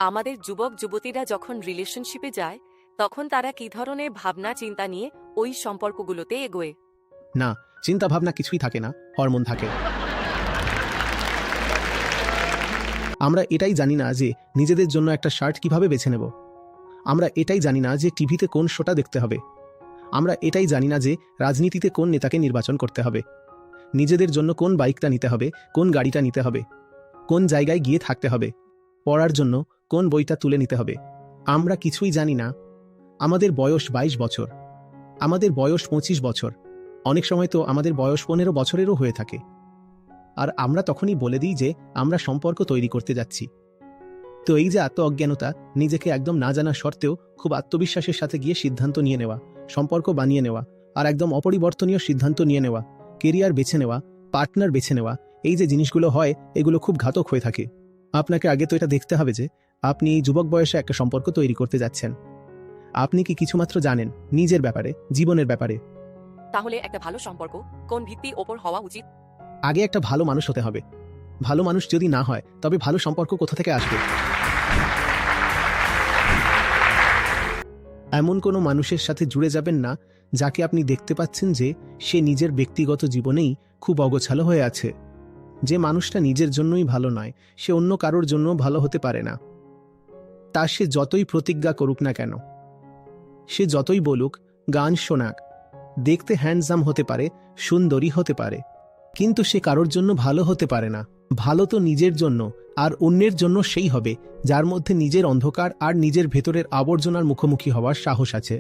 আমাদের যুবক যুবতীরা যখন রিলেশনশিপে যায় তখন তারা কি ধরনের ভাবনা চিন্তা নিয়ে ওই সম্পর্কগুলোতে এগোয়? না, চিন্তা ভাবনা কিছুই থাকে না, হরমোন থাকে। আমরা এটাই জানি না যে নিজেদের জন্য একটা শার্ট কিভাবে বেছে নেব। আমরা এটাই জানি না যে টিভিতে কোন শোটা দেখতে হবে। আমরা এটাই জানি না যে রাজনীতিতে কোন নেতাকে নির্বাচন করতে হবে, নিজেদের জন্য কোন বাইকটা নিতে হবে, কোন গাড়িটা নিতে হবে, কোন জায়গায় গিয়ে থাকতে হবে, পড়ার জন্য কোন বইটা তুলে নিতে হবে। আমরা কিছুই জানি না। আমাদের বয়স 22 বছর, আমাদের বয়স 25 বছর, অনেক সময় তো আমাদের বয়স 15 বছরেরও হয়ে থাকে। আর আমরা তখনই বলে দিই যে আমরা সম্পর্ক তৈরি করতে যাচ্ছি। তো এই যে আত্ম অজ্ঞানতা, নিজেকে একদম না জানা সত্ত্বেও খুব আত্মবিশ্বাসের সাথে গিয়ে সিদ্ধান্ত নিয়ে নেওয়া, সম্পর্ক বানিয়ে নেওয়া, আর একদম অপরিবর্তনীয় সিদ্ধান্ত নিয়ে নেওয়া, কেরিয়ার বেছে নেওয়া, পার্টনার বেছে নেওয়া, এই যে জিনিসগুলো হয় এগুলো খুব ঘাতক হয়ে থাকে। আপনাকে আগে তো এটা দেখতে হবে যে আপনি এই যুবক বয়সে একটা সম্পর্ক তৈরি করতে যাচ্ছেন। আপনি কি কিছুমাত্র জানেন নিজের ব্যাপারে, জীবনের ব্যাপারে? তাহলে একটা ভালো সম্পর্ক কোন ভিত্তির ওপর হওয়া উচিত? আগে একটা ভালো মানুষ হতে হবে। ভালো মানুষ যদি না হয় তবে ভালো সম্পর্ক কোথা থেকে আসবে? এমন কোনো মানুষের সাথে জুড়ে যাবেন না যাকে আপনি দেখতে পাচ্ছেন যে সে নিজের ব্যক্তিগত জীবনেই খুব অগোছালো হয়ে আছে। যে মানুষটা নিজের জন্যই ভালো নয়, সে অন্য কারোর জন্য ভালো হতে পারে না। তা সে যতই প্রতিজ্ঞা করুক না কেন, সে যতই বলুক, গান শোনাক, দেখতে হ্যান্ডসাম হতে পারে, সুন্দরী হতে পারে, কিন্তু সে কারোর জন্য ভালো হতে পারে না। ভালো তো নিজের জন্য, আর অন্যের জন্য সেই হবে যার মধ্যে নিজের অন্ধকার আর নিজের ভেতরের আবর্জনার মুখোমুখি হওয়ার সাহস আছে।